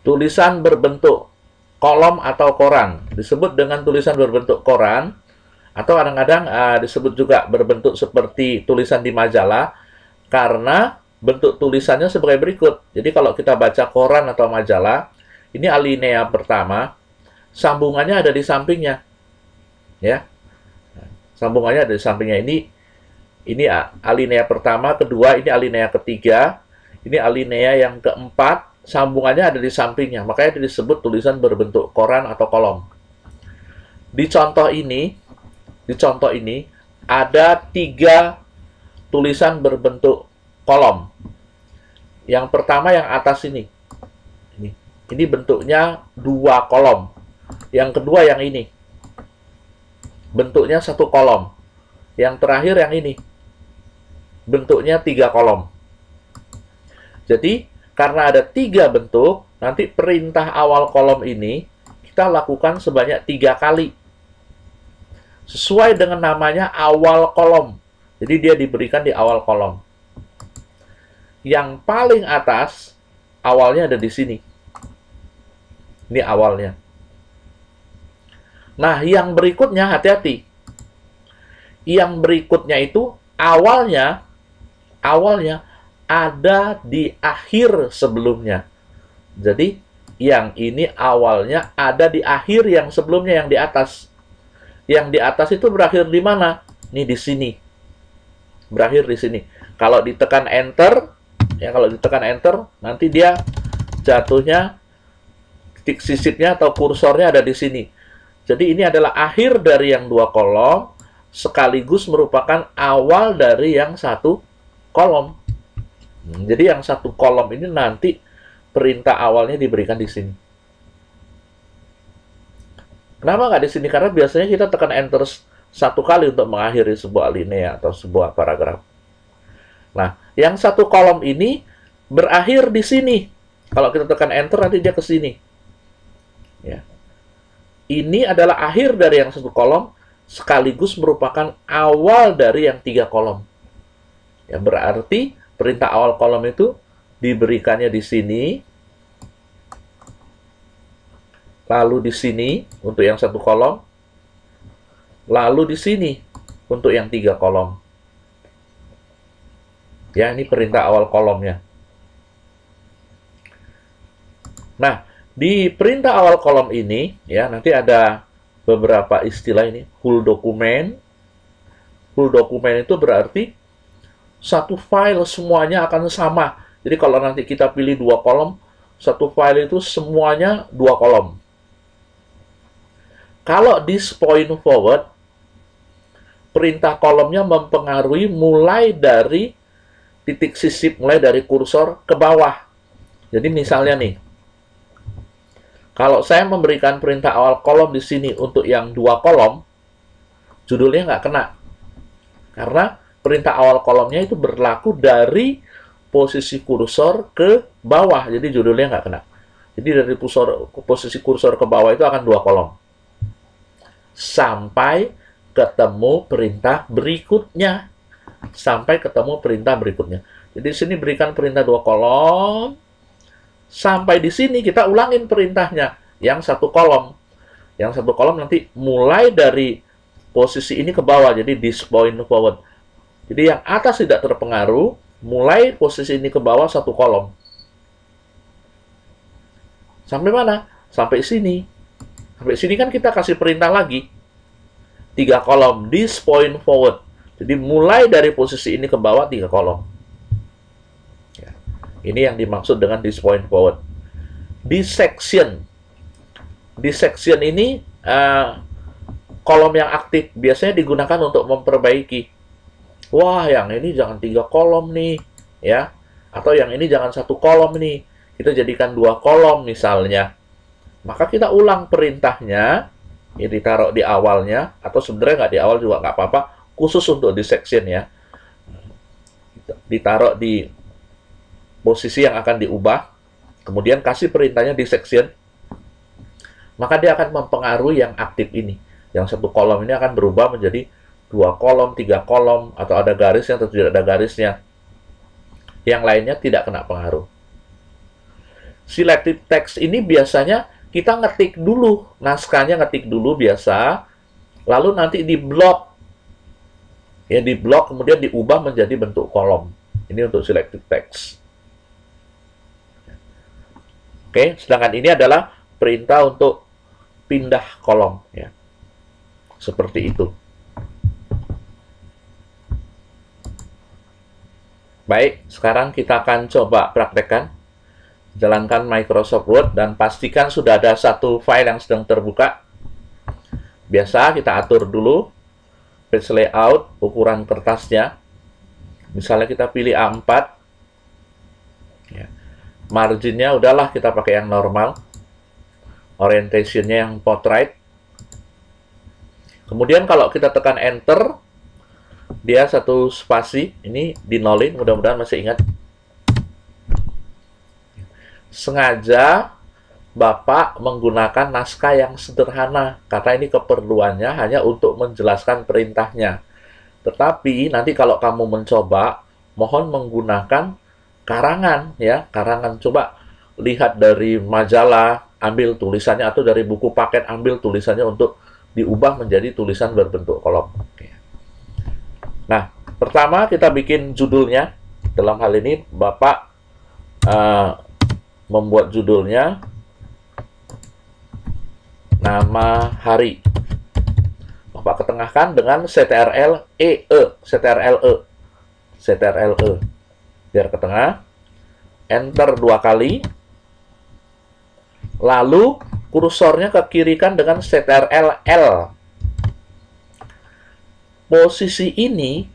tulisan berbentuk kolom atau koran. Disebut dengan tulisan berbentuk koran, atau kadang-kadang disebut juga berbentuk seperti tulisan di majalah, karena bentuk tulisannya sebagai berikut. Jadi kalau kita baca koran atau majalah, ini alinea pertama, sambungannya ada di sampingnya. Ya, sambungannya ada di sampingnya. Ini alinea pertama, kedua, ini alinea ketiga, ini alinea yang keempat, sambungannya ada di sampingnya. Makanya disebut tulisan berbentuk koran atau kolom. Di contoh ini ada 3 tulisan berbentuk kolom. Yang pertama yang atas ini. Ini bentuknya 2 kolom. Yang kedua yang ini. Bentuknya 1 kolom. Yang terakhir yang ini. Bentuknya 3 kolom. Jadi, karena ada 3 bentuk, nanti perintah awal kolom ini kita lakukan sebanyak 3 kali. Sesuai dengan namanya awal kolom. Jadi dia diberikan di awal kolom. Yang paling atas, awalnya ada di sini. Ini awalnya. Nah, yang berikutnya, hati-hati. Yang berikutnya itu, awalnya ada di akhir sebelumnya. Jadi, yang ini awalnya ada di akhir yang sebelumnya, yang di atas. Yang di atas itu berakhir di mana? Ini di sini. Berakhir di sini. Kalau ditekan enter, nanti dia jatuhnya, titik sisipnya atau kursornya ada di sini. Jadi ini adalah akhir dari yang 2 kolom, sekaligus merupakan awal dari yang 1 kolom. Jadi yang 1 kolom ini nanti perintah awalnya diberikan di sini. Kenapa nggak di sini? Karena biasanya kita tekan enter 1 kali untuk mengakhiri sebuah alinea atau sebuah paragraf. Nah, yang 1 kolom ini berakhir di sini. Kalau kita tekan enter, nanti dia ke sini. Ya. Ini adalah akhir dari yang 1 kolom, sekaligus merupakan awal dari yang 3 kolom. Ya, berarti perintah awal kolom itu diberikannya di sini, lalu di sini untuk yang 1 kolom, lalu di sini untuk yang 3 kolom. Ya, ini perintah awal kolomnya. Nah, di perintah awal kolom ini, ya, nanti ada beberapa istilah ini. Full dokumen. Full dokumen itu berarti satu file semuanya akan sama. Jadi kalau nanti kita pilih 2 kolom, satu file itu semuanya 2 kolom. Kalau this point forward, perintah kolomnya mempengaruhi mulai dari titik sisip, mulai dari kursor ke bawah. Jadi misalnya nih, kalau saya memberikan perintah awal kolom di sini untuk yang 2 kolom, judulnya nggak kena. Karena perintah awal kolomnya itu berlaku dari posisi kursor ke bawah, jadi judulnya nggak kena. Jadi dari posisi kursor ke bawah itu akan 2 kolom. Sampai ketemu perintah berikutnya. Jadi di sini berikan perintah 2 kolom. Sampai di sini kita ulangin perintahnya yang 1 kolom. Yang 1 kolom nanti mulai dari posisi ini ke bawah, jadi this point forward. Jadi yang atas tidak terpengaruh, mulai posisi ini ke bawah 1 kolom. Sampai mana? Sampai sini. Sampai sini kan kita kasih perintah lagi. 3 kolom, this point forward. Jadi mulai dari posisi ini ke bawah 3 kolom. Ya. Ini yang dimaksud dengan this point forward. Dissection. Dissection ini kolom yang aktif biasanya digunakan untuk memperbaiki. Wah, yang ini jangan 3 kolom nih, ya. Atau yang ini jangan 1 kolom nih. Kita jadikan 2 kolom misalnya. Maka kita ulang perintahnya, ini ditaruh di awalnya, atau sebenarnya nggak di awal juga nggak apa-apa, khusus untuk dissection ya. Ditaruh di posisi yang akan diubah, kemudian kasih perintahnya dissection, maka dia akan mempengaruhi yang aktif ini. Yang 1 kolom ini akan berubah menjadi 2 kolom, 3 kolom, atau ada garisnya atau tidak ada garisnya. Yang lainnya tidak kena pengaruh. selected text ini biasanya kita ngetik dulu, naskahnya ngetik dulu biasa, lalu nanti di blok, ya di blok kemudian diubah menjadi bentuk kolom. Ini untuk selected text. Oke, sedangkan ini adalah perintah untuk pindah kolom, ya. Seperti itu. Baik, sekarang kita akan coba praktekkan. Jalankan Microsoft Word dan pastikan sudah ada satu file yang sedang terbuka. Biasa kita atur dulu page layout, ukuran kertasnya. Misalnya kita pilih A4. Ya. Marginnya udahlah kita pakai yang normal. Orientationnya yang portrait. Kemudian kalau kita tekan enter, dia satu spasi, ini dinolin, mudah-mudahan masih ingat. Sengaja Bapak menggunakan naskah yang sederhana, karena ini keperluannya hanya untuk menjelaskan perintahnya. Tetapi nanti kalau kamu mencoba, mohon menggunakan karangan, ya, karangan. Coba lihat dari majalah, ambil tulisannya, atau dari buku paket, ambil tulisannya untuk diubah menjadi tulisan berbentuk kolom. Oke. Nah, pertama kita bikin judulnya. Dalam hal ini, Bapak membuat judulnya nama hari. Bapak ketengahkan dengan CTRL-E, CTRL-E, biar ke tengah, enter 2 kali, lalu kursornya ke kirikan dengan CTRL-L. Posisi ini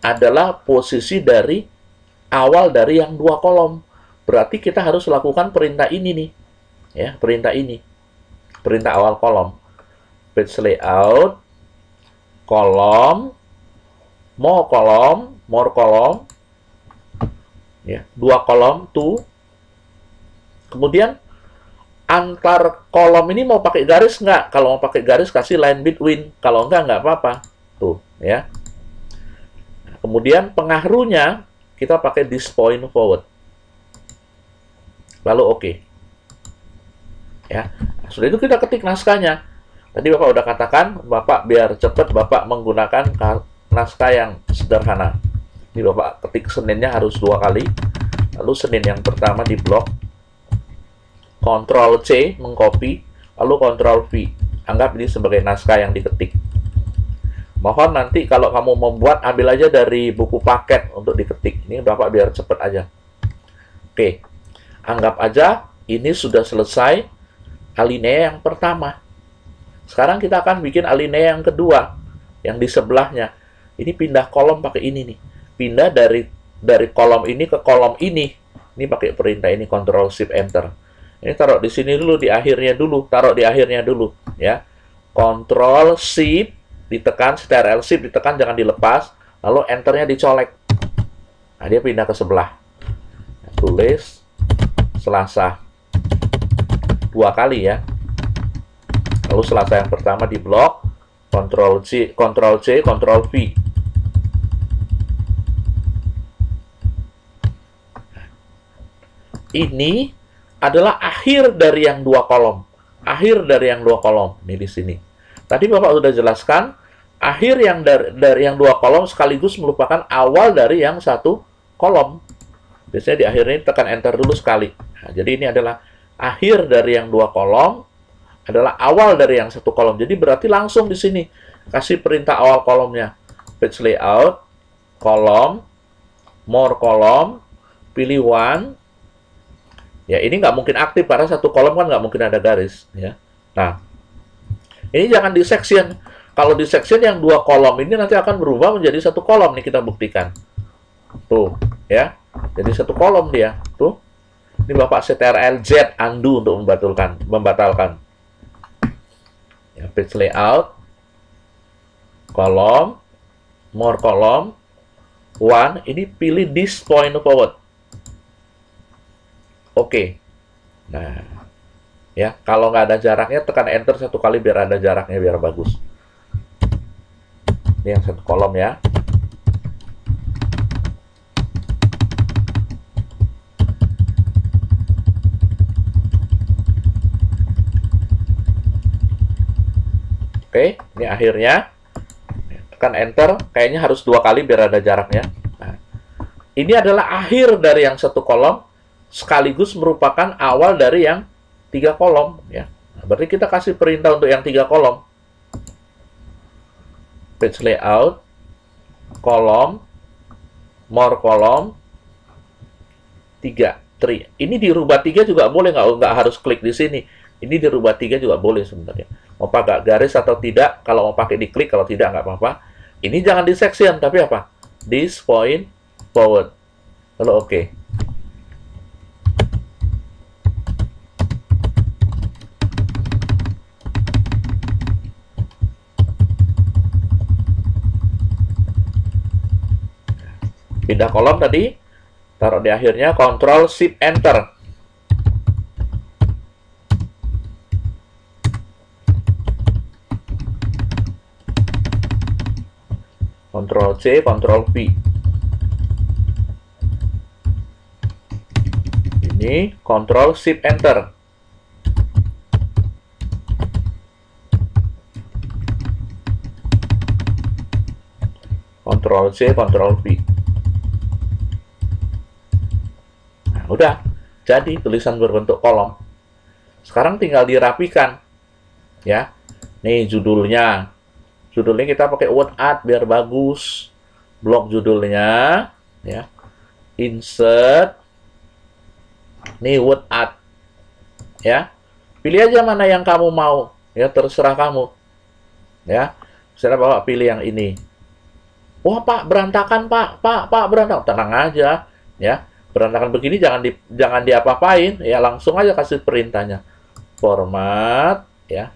adalah posisi dari awal dari yang 2 kolom. Berarti kita harus lakukan perintah ini nih. Ya, perintah ini. Perintah awal kolom. Page layout, kolom, more kolom. Ya, 2 kolom, tuh. Kemudian antar kolom ini mau pakai garis nggak? Kalau mau pakai garis kasih line between. Kalau nggak apa-apa. Tuh, ya. Kemudian pengaruhnya kita pakai this point forward. Lalu oke. Ya. Sudah itu kita ketik naskahnya. Tadi Bapak udah katakan, Bapak biar cepat Bapak menggunakan naskah yang sederhana. Ini Bapak ketik Seninnya harus 2 kali. Lalu Senin yang pertama di blok. Ctrl C mengcopy, lalu Ctrl V. Anggap ini sebagai naskah yang diketik. Mohon nanti kalau kamu membuat, ambil aja dari buku paket untuk diketik. Ini Bapak biar cepat aja. Oke. Anggap aja ini sudah selesai alinea yang pertama. Sekarang kita akan bikin alinea yang kedua, yang di sebelahnya. Ini pindah kolom pakai ini nih. Pindah dari kolom ini ke kolom ini. Ini pakai perintah ini, Ctrl Shift Enter. Ini taruh di sini dulu, di akhirnya dulu. Taruh di akhirnya dulu, ya. Ctrl Shift ditekan, CTRL Shift ditekan, jangan dilepas. Lalu Enternya dicolek. Nah, dia pindah ke sebelah. Tulis Selasa 2 kali, ya. Lalu Selasa yang pertama di blok, Ctrl C, Ctrl V. Ini adalah akhir dari yang 2 kolom. Akhir dari yang 2 kolom. Ini di sini. Tadi Bapak sudah jelaskan, akhir yang dari yang 2 kolom sekaligus merupakan awal dari yang 1 kolom. Biasanya di akhir ini tekan enter dulu sekali. Nah, jadi ini adalah akhir dari yang 2 kolom, adalah awal dari yang 1 kolom. Jadi berarti langsung di sini kasih perintah awal kolomnya. Page layout, kolom, more kolom, pilih one. Ya, ini nggak mungkin aktif karena 1 kolom kan nggak mungkin ada garis. Ya. Nah, ini jangan di section. Kalau di section yang 2 kolom ini nanti akan berubah menjadi 1 kolom nih, kita buktikan. Tuh, ya. Jadi 1 kolom dia. Tuh. Ini Bapak CTRL Z undo untuk membatalkan. Ya, page layout, kolom, more kolom, one. Ini pilih this point forward. Oke. Nah, ya, kalau nggak ada jaraknya tekan enter 1 kali biar ada jaraknya, biar bagus. Ini yang 1 kolom, ya. Oke, ini akhirnya. Tekan enter, kayaknya harus 2 kali biar ada jaraknya. Nah, ini adalah akhir dari yang 1 kolom, sekaligus merupakan awal dari yang 3 kolom. Ya. Nah, berarti kita kasih perintah untuk yang 3 kolom. Page layout, kolom, more kolom, 3, tree. Ini dirubah 3 juga boleh, nggak harus klik di sini. Ini dirubah 3 juga boleh sebenarnya. Mau pakai garis atau tidak, kalau mau pakai diklik, kalau tidak nggak apa-apa. Ini jangan di section, tapi apa? This point forward. Lalu oke. Pindah kolom tadi, taruh di akhirnya, Ctrl Shift Enter. Ctrl C, Ctrl V. Ini Ctrl Shift Enter. Ctrl C, Ctrl V. Nah, udah. Jadi tulisan berbentuk kolom. Sekarang tinggal dirapikan. Ya. Nih judulnya. Judulnya kita pakai word art biar bagus. Blok judulnya, ya. Insert. Nih word art. Ya. Pilih aja mana yang kamu mau, ya, terserah kamu. Ya. Misalnya Bapak pilih yang ini. Wah, Pak, berantakan, Pak. Pak, berantakan. Tenang aja, ya. Berantakan begini jangan diapa-apain, ya, langsung aja kasih perintahnya. Format, ya.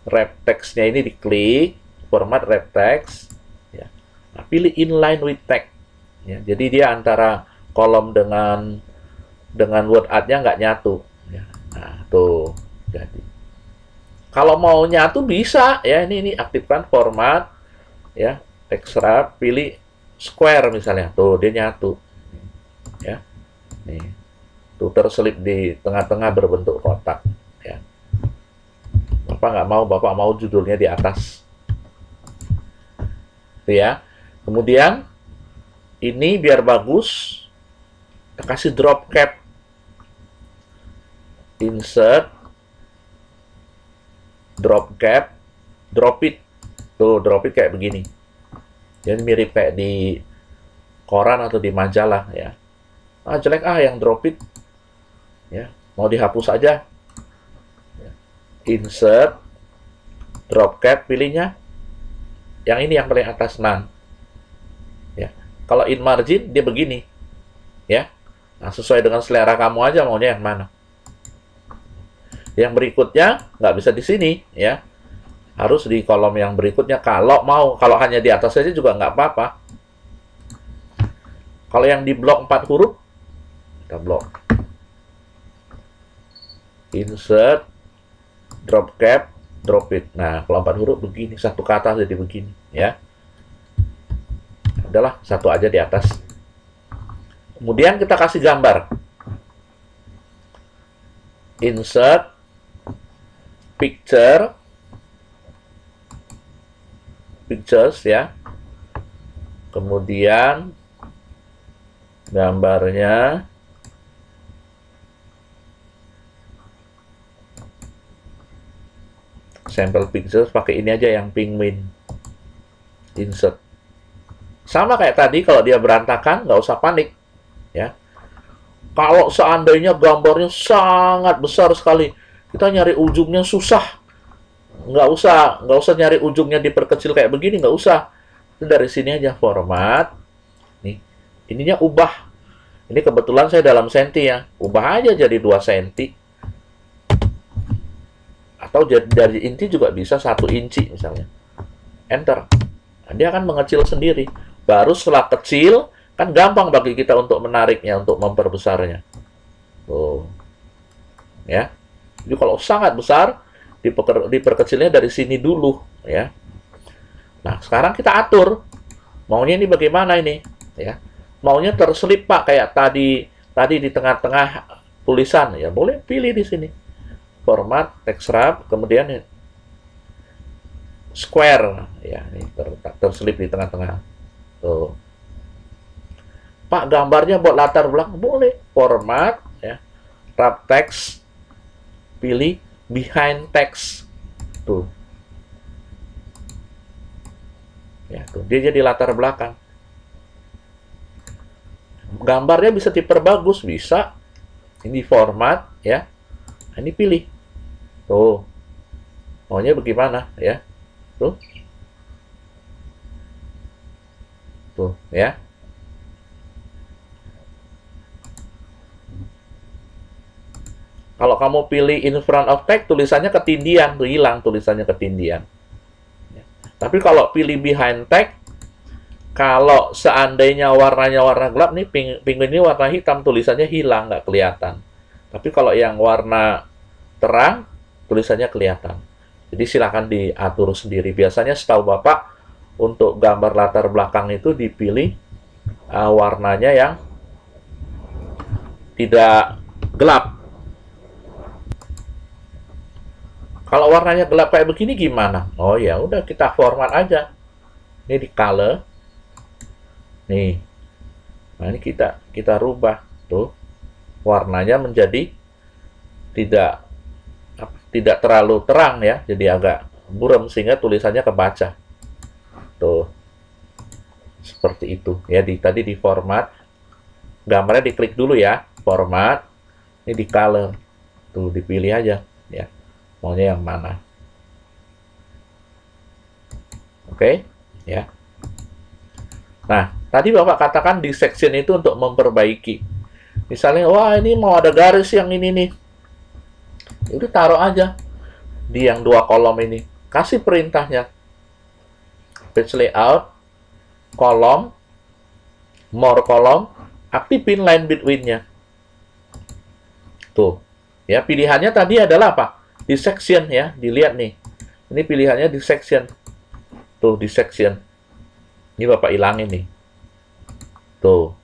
Wrap text-nya ini diklik. Format wrap text, ya. Nah, pilih inline with text, ya. Jadi dia antara kolom dengan word art-nya nggak nyatu, ya. Nah, tuh. Jadi kalau mau nyatu bisa, ya. Ini aktifkan format, ya, text wrap, pilih square misalnya, tuh dia nyatu, ya. Nih, tuh terselip di tengah-tengah berbentuk kotak, ya. Bapak mau judulnya di atas. Ya. Kemudian ini biar bagus, kita kasih drop cap, insert, drop cap, drop it. Tuh, drop it kayak begini. Jadi mirip kayak di koran atau di majalah, ya. Ah, jelek yang drop it. Ya, mau dihapus aja. Insert, drop cap, pilihnya yang ini yang paling atas, none. Ya. Kalau in margin dia begini, ya. Nah, sesuai dengan selera kamu aja maunya yang mana. Yang berikutnya nggak bisa di sini, ya. Harus di kolom yang berikutnya. Kalau hanya di atas saja juga nggak apa-apa. Kalau yang di blok 4 huruf, kita blok. Insert, drop cap, drop it. Nah, kalau 4 huruf begini, satu kata jadi begini, ya. Adalah satu aja di atas. Kemudian kita kasih gambar. Insert, picture, pictures, ya. Kemudian gambarnya sampel pictures, pakai ini aja yang penguin. Insert. Sama kayak tadi, kalau dia berantakan, nggak usah panik, ya. Kalau seandainya gambarnya sangat besar sekali, kita nyari ujungnya susah. Nggak usah nyari ujungnya diperkecil kayak begini, nggak usah. Itu dari sini aja, format. Nih, ininya ubah. Ini kebetulan saya dalam senti, ya. Ubah aja jadi 2 senti. Atau dari inti juga bisa 1 inci misalnya. Enter. Nah, dia akan mengecil sendiri. Baru setelah kecil, kan gampang bagi kita untuk menariknya, untuk memperbesarnya. Tuh. Ya. Jadi kalau sangat besar, diperkecilnya dari sini dulu, ya. Nah, sekarang kita atur. Maunya ini bagaimana ini, ya. Maunya terselip, Pak, kayak tadi di tengah-tengah tulisan, ya. Boleh pilih di sini. Format, text wrap, kemudian square, ya, ini terselip di tengah-tengah. Tuh. Pak, gambarnya buat latar belakang boleh. Format, ya, wrap text, pilih behind text. Tuh. Ya, tuh. Dia jadi latar belakang. Gambarnya bisa diperbagus, bisa. Ini format, ya. Ini pilih. Tuh. Maunya bagaimana, ya? Tuh. Tuh, ya. Kalau kamu pilih in front of text, tulisannya ketindian, tuh hilang tulisannya ketindian. Ya. Tapi kalau pilih behind text, kalau seandainya warnanya warna gelap, nih penguin ini warna hitam, tulisannya hilang, nggak kelihatan. Tapi kalau yang warna terang, tulisannya kelihatan. Jadi silakan diatur sendiri. Biasanya setahu Bapak, untuk gambar latar belakang itu dipilih warnanya yang tidak gelap. Kalau warnanya gelap kayak begini gimana? Oh ya, udah kita format aja. Ini di color. Nih. Nah, ini kita rubah tuh. Warnanya menjadi tidak terlalu terang ya, jadi agak buram sehingga tulisannya kebaca. Tuh. Seperti itu. Ya, tadi di format. Gambarnya diklik dulu ya, format. Ini di color. Tuh, dipilih aja ya. Maunya yang mana? Oke, ya. Nah, tadi Bapak katakan di section itu untuk memperbaiki. Misalnya, wah ini mau ada garis yang ini nih. Itu taruh aja di yang 2 kolom ini. Kasih perintahnya. Page layout, kolom, more kolom, aktifin line between-nya. Tuh. Ya, pilihannya tadi adalah apa? Di section ya, dilihat nih. Ini pilihannya di section. Tuh, di section. Ini Bapak hilangin nih. Tuh.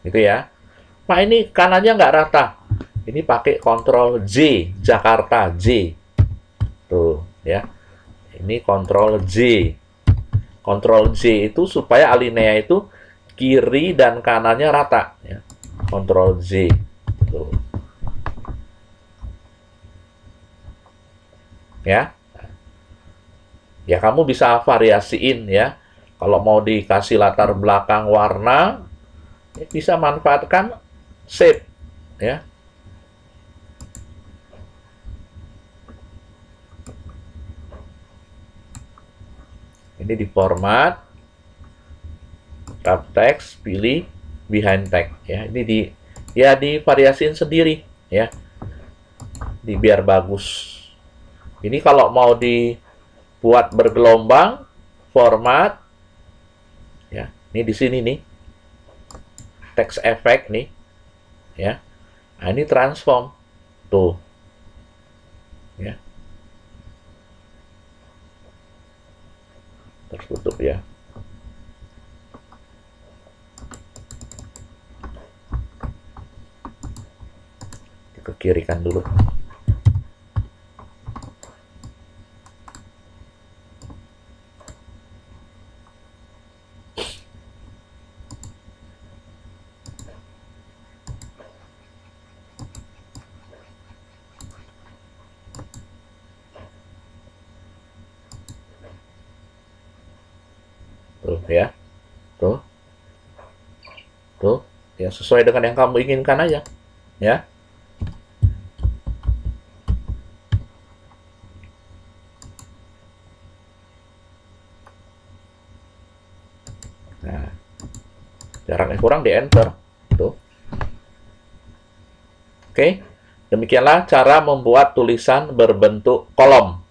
Gitu ya. Pak, ini kanannya nggak rata. Ini pakai Ctrl J, Jakarta, J. Tuh, ya. Ini Ctrl J. Ctrl J itu supaya alinea itu kiri dan kanannya rata. Ya. Ctrl J. Tuh. Ya. Ya, kamu bisa variasiin ya. Kalau mau dikasih latar belakang warna, ya bisa manfaatkan shape ya. Ini di format, tab text, pilih behind text ya. Ini divariasiin sendiri ya. Biar bagus. Ini kalau mau dibuat bergelombang, format, ya. Ini di sini nih, text effect nih, ya. Nah, ini transform, tuh, ya. Tertutup ya. Ke kirikan dulu. Tuh ya. Tuh. Tuh. Ya, sesuai dengan yang kamu inginkan aja. Ya. Nah. Jaraknya kurang di enter. Tuh. Oke. Demikianlah cara membuat tulisan berbentuk kolom.